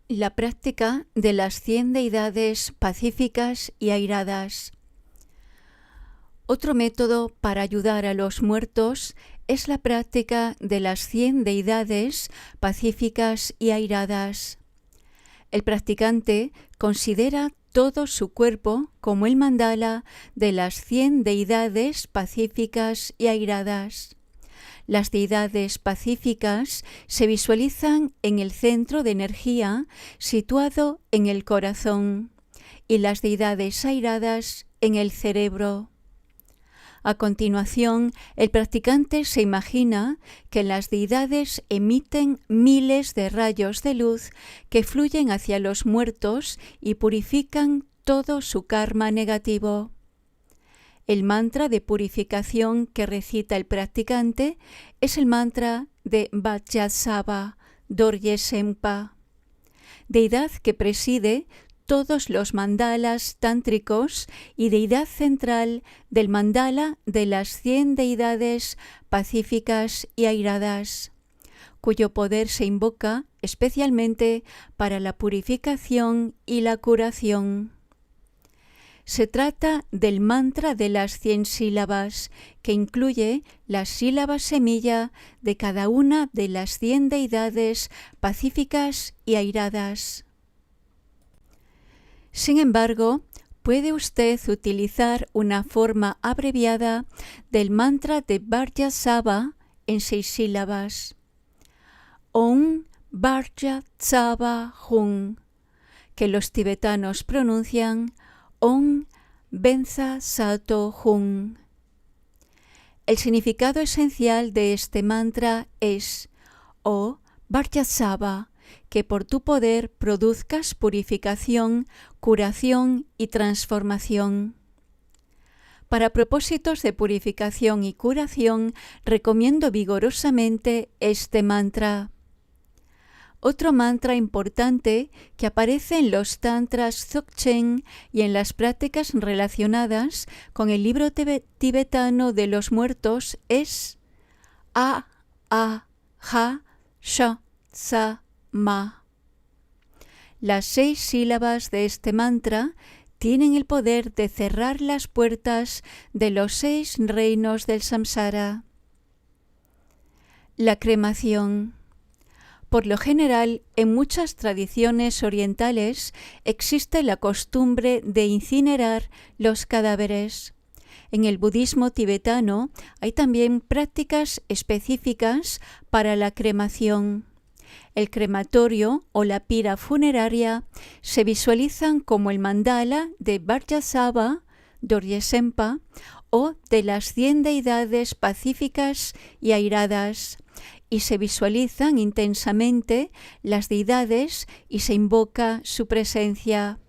La práctica de las 100 deidades pacíficas y airadas. Otro método para ayudar a los muertos es la práctica de las 100 deidades pacíficas y airadas. El practicante considera todo su cuerpo como el mandala de las 100 deidades pacíficas y airadas. Las deidades pacíficas se visualizan en el centro de energía situado en el corazón y las deidades airadas en el cerebro. A continuación, el practicante se imagina que las deidades emiten miles de rayos de luz que fluyen hacia los muertos y purifican todo su karma negativo. El mantra de purificación que recita el practicante es el mantra de Vajrasattva Dorje Sempa, deidad que preside todos los mandalas tántricos y deidad central del mandala de las 100 deidades pacíficas y airadas, cuyo poder se invoca especialmente para la purificación y la curación. Se trata del mantra de las 100 sílabas, que incluye la sílaba semilla de cada una de las 100 deidades pacíficas y airadas. Sin embargo, puede usted utilizar una forma abreviada del mantra de Vajrasattva en 6 sílabas. Om Vajrasattva Hum, que los tibetanos pronuncian Om Benza Sato Hum. El significado esencial de este mantra es: Oh Vajrasattva, que por tu poder produzcas purificación, curación y transformación. Para propósitos de purificación y curación, recomiendo vigorosamente este mantra. Otro mantra importante que aparece en los tantras Dzogchen y en las prácticas relacionadas con el libro tibetano de los muertos es A, A, Ja, Sha, Sa, Ma. Las 6 sílabas de este mantra tienen el poder de cerrar las puertas de los 6 reinos del samsara. La cremación. Por lo general, en muchas tradiciones orientales existe la costumbre de incinerar los cadáveres. En el budismo tibetano hay también prácticas específicas para la cremación. El crematorio o la pira funeraria se visualizan como el mandala de Vajrasattva Dorje Sempa o de las 100 deidades pacíficas y airadas, y se visualizan intensamente las deidades y se invoca su presencia.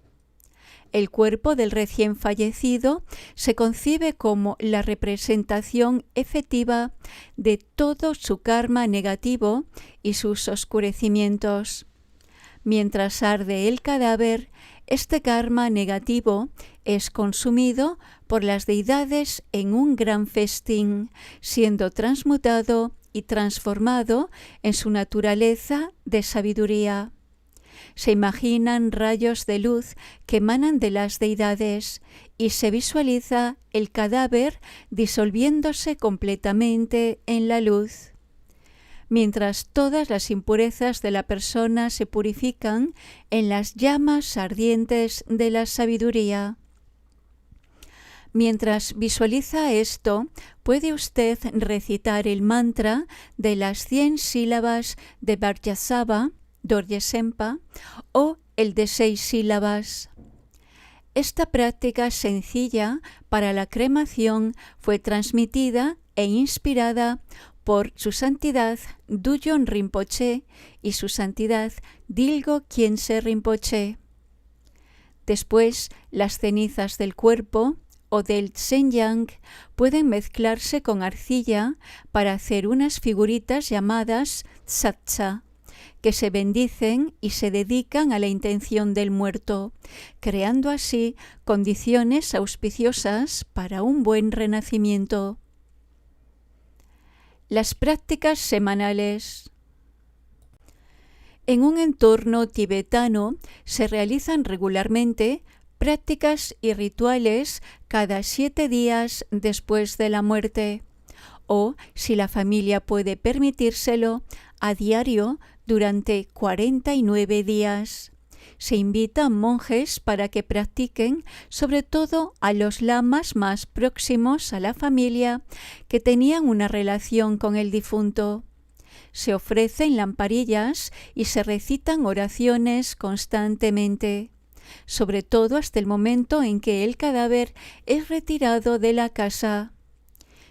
El cuerpo del recién fallecido se concibe como la representación efectiva de todo su karma negativo y sus oscurecimientos. Mientras arde el cadáver, este karma negativo es consumido por las deidades en un gran festín, siendo transmutado y transformado en su naturaleza de sabiduría. Se imaginan rayos de luz que emanan de las deidades y se visualiza el cadáver disolviéndose completamente en la luz. Mientras todas las impurezas de la persona se purifican en las llamas ardientes de la sabiduría. Mientras visualiza esto, puede usted recitar el mantra de las 100 sílabas de Vajrasattva Dorje Sempa o el de 6 sílabas. Esta práctica sencilla para la cremación fue transmitida e inspirada por Su Santidad Dudjom Rinpoche y Su Santidad Dilgo Khyentse Rinpoche. Después, las cenizas del cuerpo o del Shenyang pueden mezclarse con arcilla para hacer unas figuritas llamadas Satsa, que se bendicen y se dedican a la intención del muerto, creando así condiciones auspiciosas para un buen renacimiento. Las prácticas semanales. En un entorno tibetano se realizan regularmente prácticas y rituales cada 7 días después de la muerte, o, si la familia puede permitírselo, a diario durante 49 días. Se invita a monjes para que practiquen, sobre todo a los lamas más próximos a la familia que tenían una relación con el difunto. Se ofrecen lamparillas y se recitan oraciones constantemente, sobre todo hasta el momento en que el cadáver es retirado de la casa.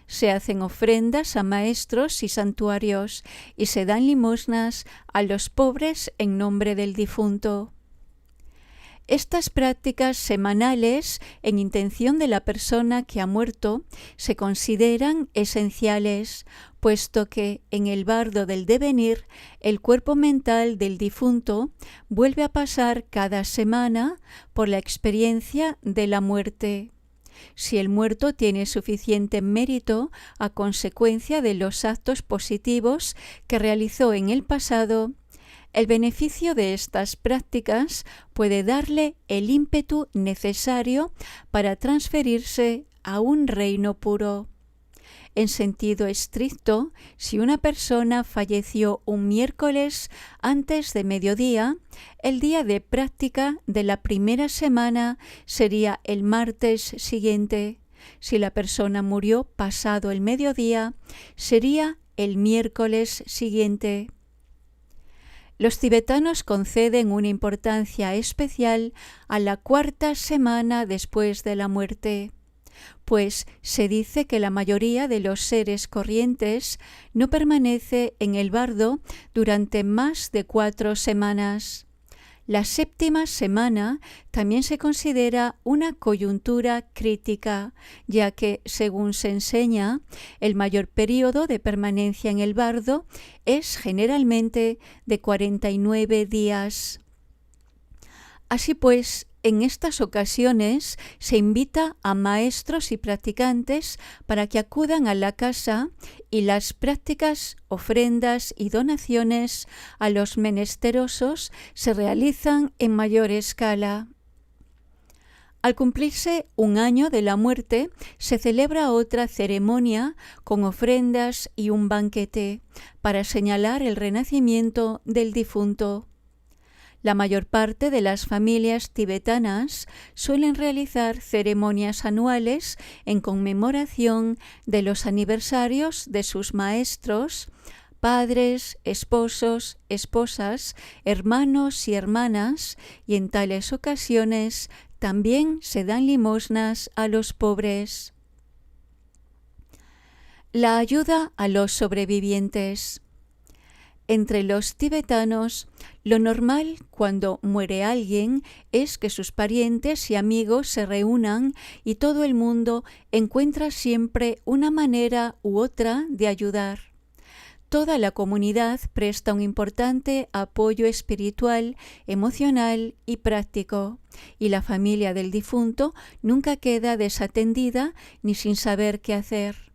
Se hacen ofrendas a maestros y santuarios y se dan limosnas a los pobres en nombre del difunto. Estas prácticas semanales en intención de la persona que ha muerto se consideran esenciales, puesto que en el bardo del devenir el cuerpo mental del difunto vuelve a pasar cada semana por la experiencia de la muerte. Si el muerto tiene suficiente mérito a consecuencia de los actos positivos que realizó en el pasado, el beneficio de estas prácticas puede darle el ímpetu necesario para transferirse a un reino puro. En sentido estricto, si una persona falleció un miércoles antes de mediodía, el día de práctica de la primera semana sería el martes siguiente. Si la persona murió pasado el mediodía, sería el miércoles siguiente. Los tibetanos conceden una importancia especial a la 4ª semana después de la muerte, pues se dice que la mayoría de los seres corrientes no permanece en el bardo durante más de 4 semanas. La 7ª semana también se considera una coyuntura crítica, ya que, según se enseña, el mayor periodo de permanencia en el bardo es generalmente de 49 días. Así pues, en estas ocasiones se invita a maestros y practicantes para que acudan a la casa y las prácticas, ofrendas y donaciones a los menesterosos se realizan en mayor escala. Al cumplirse un año de la muerte, se celebra otra ceremonia con ofrendas y un banquete para señalar el renacimiento del difunto. La mayor parte de las familias tibetanas suelen realizar ceremonias anuales en conmemoración de los aniversarios de sus maestros, padres, esposos, esposas, hermanos y hermanas, y en tales ocasiones también se dan limosnas a los pobres. La ayuda a los sobrevivientes. Entre los tibetanos, lo normal cuando muere alguien es que sus parientes y amigos se reúnan y todo el mundo encuentra siempre una manera u otra de ayudar. Toda la comunidad presta un importante apoyo espiritual, emocional y práctico, y la familia del difunto nunca queda desatendida ni sin saber qué hacer.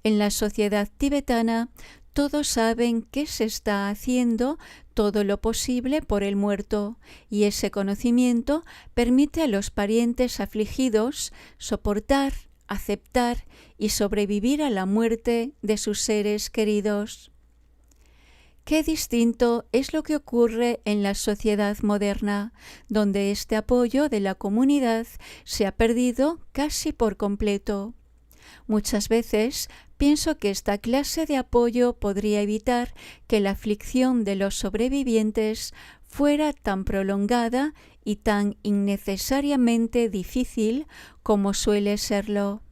En la sociedad tibetana, todos saben que se está haciendo todo lo posible por el muerto, y ese conocimiento permite a los parientes afligidos soportar, aceptar y sobrevivir a la muerte de sus seres queridos. Qué distinto es lo que ocurre en la sociedad moderna, donde este apoyo de la comunidad se ha perdido casi por completo. Muchas veces pienso que esta clase de apoyo podría evitar que la aflicción de los sobrevivientes fuera tan prolongada y tan innecesariamente difícil como suele serlo.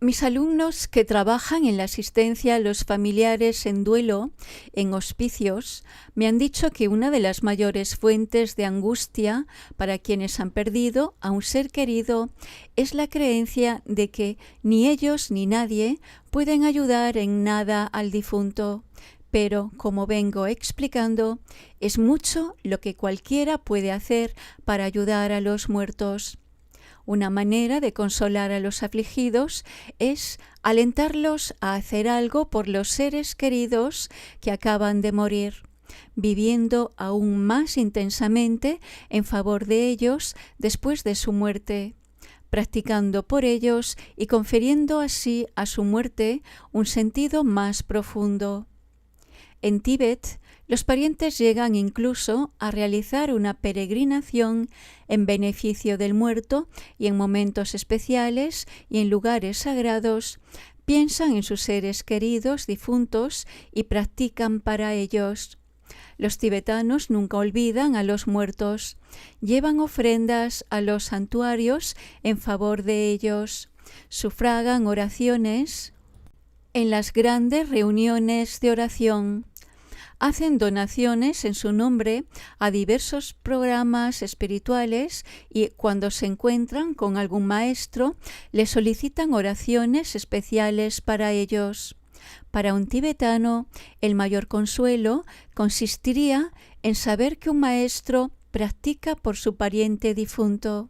Mis alumnos que trabajan en la asistencia a los familiares en duelo, en hospicios, me han dicho que una de las mayores fuentes de angustia para quienes han perdido a un ser querido es la creencia de que ni ellos ni nadie pueden ayudar en nada al difunto. Pero, como vengo explicando, es mucho lo que cualquiera puede hacer para ayudar a los muertos. Una manera de consolar a los afligidos es alentarlos a hacer algo por los seres queridos que acaban de morir, viviendo aún más intensamente en favor de ellos después de su muerte, practicando por ellos y confiriendo así a su muerte un sentido más profundo. En Tíbet, los parientes llegan incluso a realizar una peregrinación en beneficio del muerto y en momentos especiales y en lugares sagrados piensan en sus seres queridos difuntos y practican para ellos. Los tibetanos nunca olvidan a los muertos, llevan ofrendas a los santuarios en favor de ellos, sufragan oraciones en las grandes reuniones de oración, hacen donaciones en su nombre a diversos programas espirituales y cuando se encuentran con algún maestro, le solicitan oraciones especiales para ellos. Para un tibetano, el mayor consuelo consistiría en saber que un maestro practica por su pariente difunto.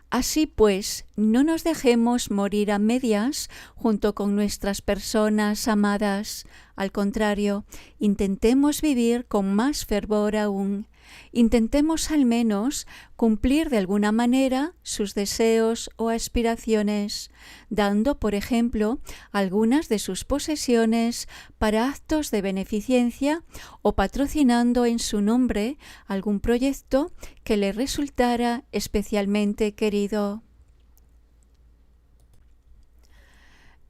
Así pues, no nos dejemos morir a medias junto con nuestras personas amadas. Al contrario, intentemos vivir con más fervor aún. Intentemos al menos cumplir de alguna manera sus deseos o aspiraciones, dando, por ejemplo, algunas de sus posesiones para actos de beneficencia o patrocinando en su nombre algún proyecto que le resultara especialmente querido.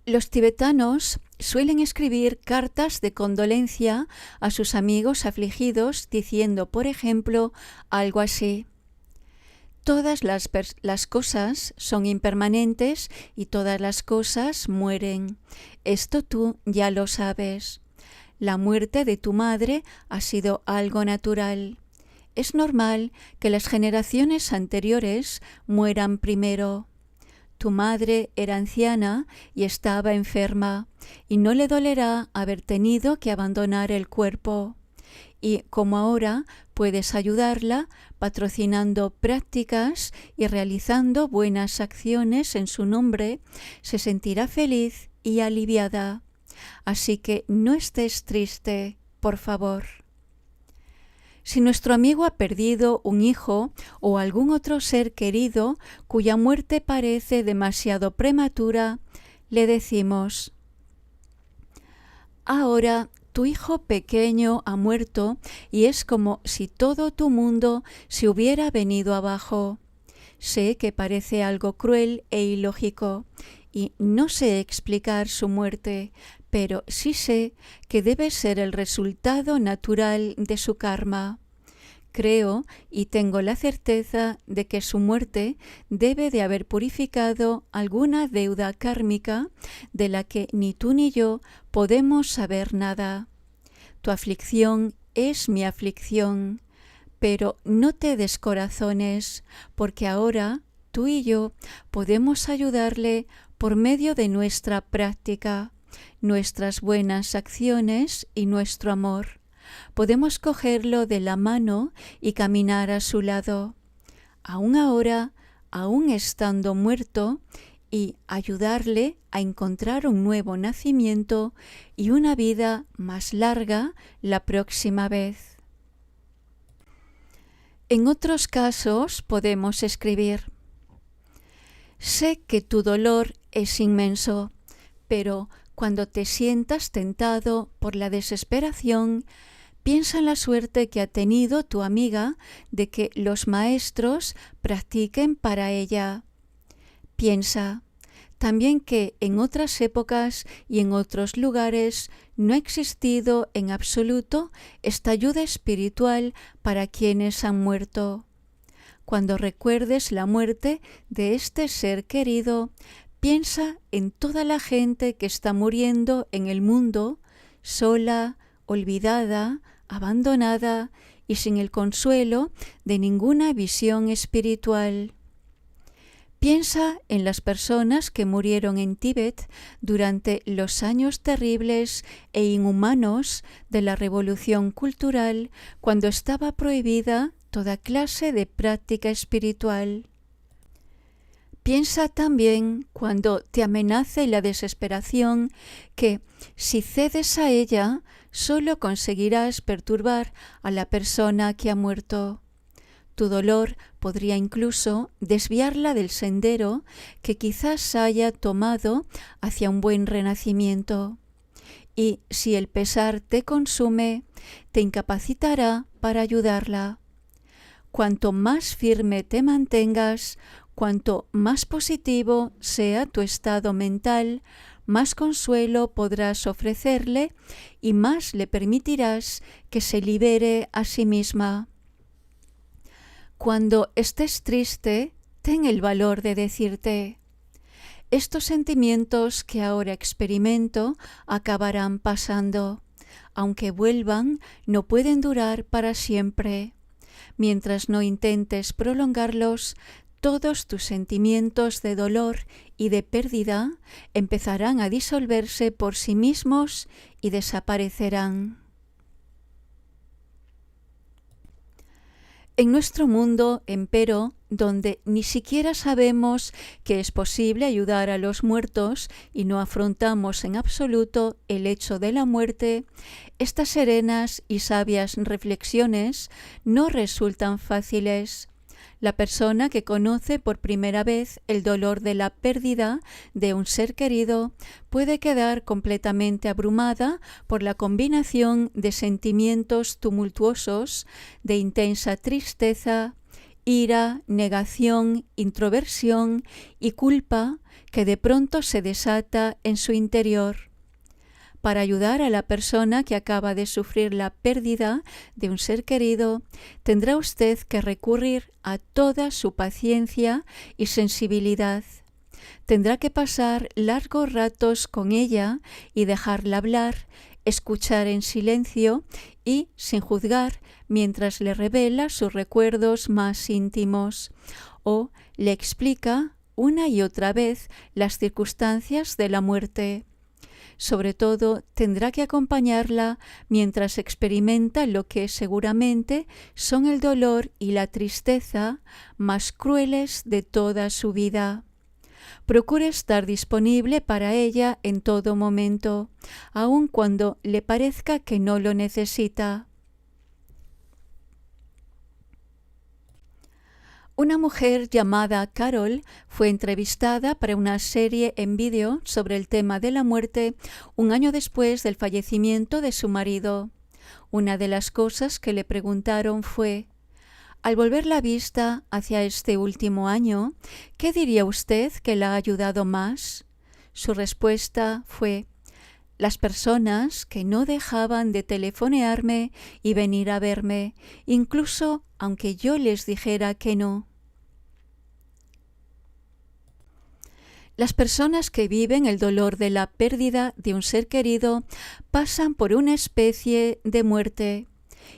Los tibetanos suelen escribir cartas de condolencia a sus amigos afligidos diciendo, por ejemplo, algo así: todas las cosas son impermanentes y todas las cosas mueren. Esto tú ya lo sabes. La muerte de tu madre ha sido algo natural. Es normal que las generaciones anteriores mueran primero. Tu madre era anciana y estaba enferma, y no le dolerá haber tenido que abandonar el cuerpo. Y como ahora puedes ayudarla patrocinando prácticas y realizando buenas acciones en su nombre, se sentirá feliz y aliviada. Así que no estés triste, por favor. Si nuestro amigo ha perdido un hijo o algún otro ser querido cuya muerte parece demasiado prematura, le decimos: ahora tu hijo pequeño ha muerto y es como si todo tu mundo se hubiera venido abajo. Sé que parece algo cruel e ilógico y no sé explicar su muerte, pero sí sé que debe ser el resultado natural de su karma. Creo y tengo la certeza de que su muerte debe de haber purificado alguna deuda kármica de la que ni tú ni yo podemos saber nada. Tu aflicción es mi aflicción, pero no te descorazones, porque ahora tú y yo podemos ayudarle por medio de nuestra práctica, nuestras buenas acciones y nuestro amor. Podemos cogerlo de la mano y caminar a su lado, aún ahora, aún estando muerto, y ayudarle a encontrar un nuevo nacimiento y una vida más larga la próxima vez. En otros casos podemos escribir: sé que tu dolor es inmenso, pero cuando te sientas tentado por la desesperación, piensa en la suerte que ha tenido tu amiga de que los maestros practiquen para ella. Piensa también que en otras épocas y en otros lugares no ha existido en absoluto esta ayuda espiritual para quienes han muerto. Cuando recuerdes la muerte de este ser querido, piensa en toda la gente que está muriendo en el mundo, sola, olvidada, abandonada y sin el consuelo de ninguna visión espiritual. Piensa en las personas que murieron en Tíbet durante los años terribles e inhumanos de la revolución cultural, cuando estaba prohibida toda clase de práctica espiritual. Piensa también, cuando te amenace la desesperación, que si cedes a ella, solo conseguirás perturbar a la persona que ha muerto. Tu dolor podría incluso desviarla del sendero que quizás haya tomado hacia un buen renacimiento. Y si el pesar te consume, te incapacitará para ayudarla. Cuanto más firme te mantengas, cuanto más positivo sea tu estado mental, más consuelo podrás ofrecerle y más le permitirás que se libere a sí misma. Cuando estés triste, ten el valor de decirte: estos sentimientos que ahora experimento acabarán pasando. Aunque vuelvan, no pueden durar para siempre. Mientras no intentes prolongarlos, todos tus sentimientos de dolor y de pérdida empezarán a disolverse por sí mismos y desaparecerán. En nuestro mundo, empero, donde ni siquiera sabemos que es posible ayudar a los muertos y no afrontamos en absoluto el hecho de la muerte, estas serenas y sabias reflexiones no resultan fáciles. La persona que conoce por primera vez el dolor de la pérdida de un ser querido puede quedar completamente abrumada por la combinación de sentimientos tumultuosos, de intensa tristeza, ira, negación, introversión y culpa que de pronto se desata en su interior. Para ayudar a la persona que acaba de sufrir la pérdida de un ser querido, tendrá usted que recurrir a toda su paciencia y sensibilidad. Tendrá que pasar largos ratos con ella y dejarla hablar, escuchar en silencio y sin juzgar mientras le revela sus recuerdos más íntimos o le explica una y otra vez las circunstancias de la muerte. Sobre todo, tendrá que acompañarla mientras experimenta lo que seguramente son el dolor y la tristeza más crueles de toda su vida. Procure estar disponible para ella en todo momento, aun cuando le parezca que no lo necesita. Una mujer llamada Carol fue entrevistada para una serie en vídeo sobre el tema de la muerte un año después del fallecimiento de su marido. Una de las cosas que le preguntaron fue: al volver la vista hacia este último año, ¿qué diría usted que la ha ayudado más? Su respuesta fue: las personas que no dejaban de telefonearme y venir a verme, incluso aunque yo les dijera que no. Las personas que viven el dolor de la pérdida de un ser querido pasan por una especie de muerte.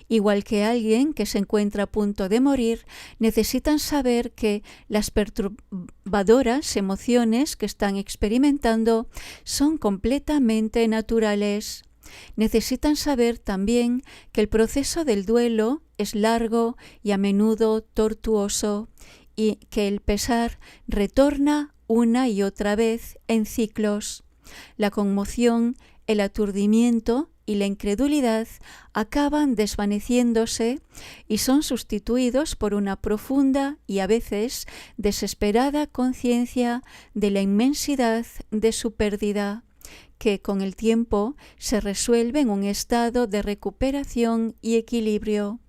Igual que alguien que se encuentra a punto de morir, necesitan saber que las perturbadoras emociones que están experimentando son completamente naturales. Necesitan saber también que el proceso del duelo es largo y a menudo tortuoso, y que el pesar retorna una y otra vez en ciclos. La conmoción, el aturdimiento y la incredulidad acaban desvaneciéndose y son sustituidos por una profunda y a veces desesperada conciencia de la inmensidad de su pérdida, que con el tiempo se resuelve en un estado de recuperación y equilibrio.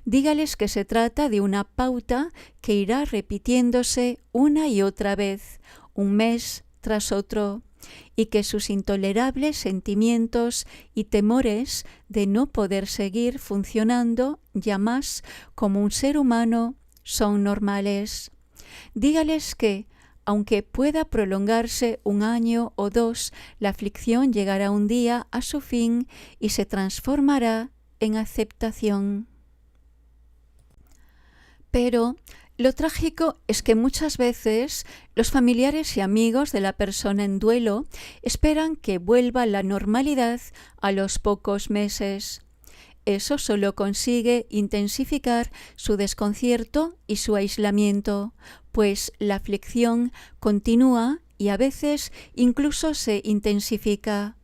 Dígales que se trata de una pauta que irá repitiéndose una y otra vez, un mes tras otro, y que sus intolerables sentimientos y temores de no poder seguir funcionando ya más como un ser humano son normales. Dígales que, aunque pueda prolongarse un año o dos, la aflicción llegará un día a su fin y se transformará en aceptación. Pero lo trágico es que muchas veces los familiares y amigos de la persona en duelo esperan que vuelva la normalidad a los pocos meses. eso solo consigue intensificar su desconcierto y su aislamiento, pues la aflicción continúa y a veces incluso se intensifica.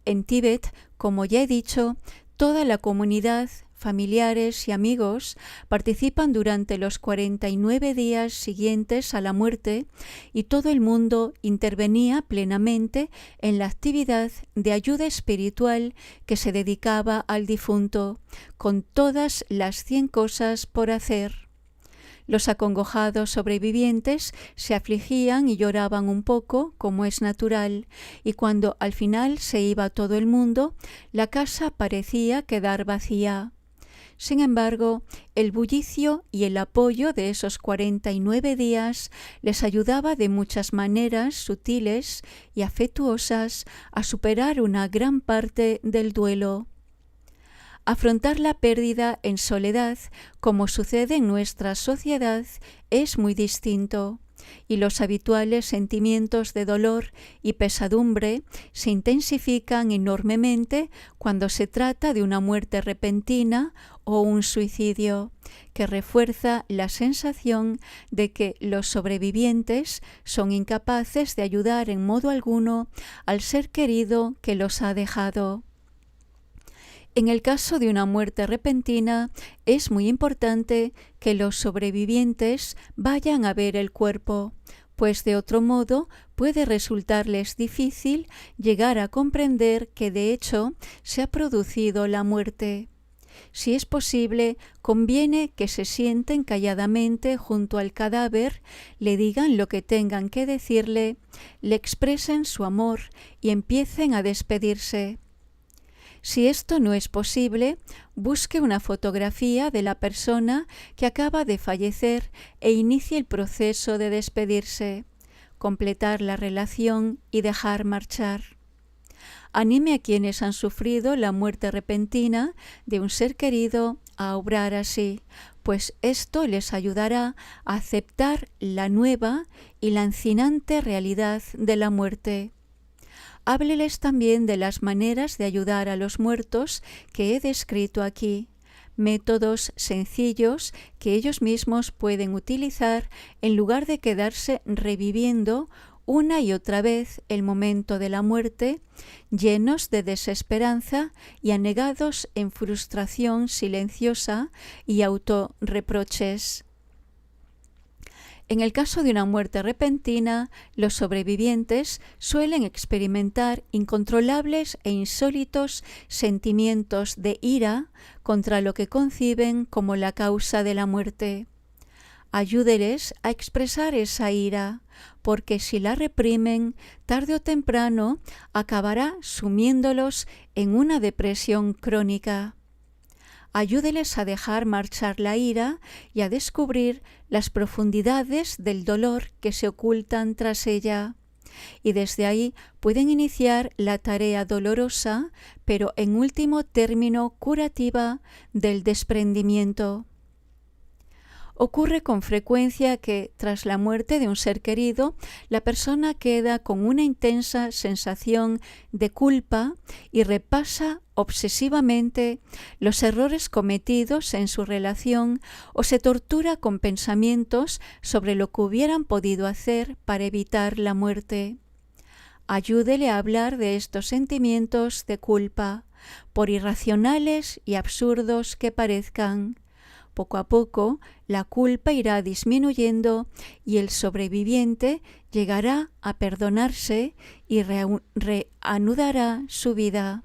En Tíbet, como ya he dicho, toda la comunidad, familiares y amigos participan durante los 49 días siguientes a la muerte y todo el mundo intervenía plenamente en la actividad de ayuda espiritual que se dedicaba al difunto, con todas las 100 cosas por hacer. Los acongojados sobrevivientes se afligían y lloraban un poco, como es natural, y cuando al final se iba todo el mundo, la casa parecía quedar vacía. Sin embargo, el bullicio y el apoyo de esos 49 días les ayudaba de muchas maneras sutiles y afectuosas a superar una gran parte del duelo. Afrontar la pérdida en soledad, como sucede en nuestra sociedad, es muy distinto, y los habituales sentimientos de dolor y pesadumbre se intensifican enormemente cuando se trata de una muerte repentina o un suicidio, que refuerza la sensación de que los sobrevivientes son incapaces de ayudar en modo alguno al ser querido que los ha dejado. En el caso de una muerte repentina, es muy importante que los sobrevivientes vayan a ver el cuerpo, pues de otro modo puede resultarles difícil llegar a comprender que de hecho se ha producido la muerte. Si es posible, conviene que se sienten calladamente junto al cadáver, le digan lo que tengan que decirle, le expresen su amor y empiecen a despedirse. Si esto no es posible, busque una fotografía de la persona que acaba de fallecer e inicie el proceso de despedirse, completar la relación y dejar marchar. Anime a quienes han sufrido la muerte repentina de un ser querido a obrar así, pues esto les ayudará a aceptar la nueva y lancinante realidad de la muerte. Hábleles también de las maneras de ayudar a los muertos que he descrito aquí, métodos sencillos que ellos mismos pueden utilizar en lugar de quedarse reviviendo una y otra vez el momento de la muerte, llenos de desesperanza y anegados en frustración silenciosa y autorreproches. En el caso de una muerte repentina, los sobrevivientes suelen experimentar incontrolables e insólitos sentimientos de ira contra lo que conciben como la causa de la muerte. Ayúdeles a expresar esa ira, porque si la reprimen, tarde o temprano acabará sumiéndolos en una depresión crónica. Ayúdeles a dejar marchar la ira y a descubrir las profundidades del dolor que se ocultan tras ella. Y desde ahí pueden iniciar la tarea dolorosa, pero en último término curativa, del desprendimiento. Ocurre con frecuencia que, tras la muerte de un ser querido, la persona queda con una intensa sensación de culpa y repasa obsesivamente los errores cometidos en su relación o se tortura con pensamientos sobre lo que hubieran podido hacer para evitar la muerte. Ayúdele a hablar de estos sentimientos de culpa, por irracionales y absurdos que parezcan. Poco a poco, la culpa irá disminuyendo y el sobreviviente llegará a perdonarse y reanudará su vida.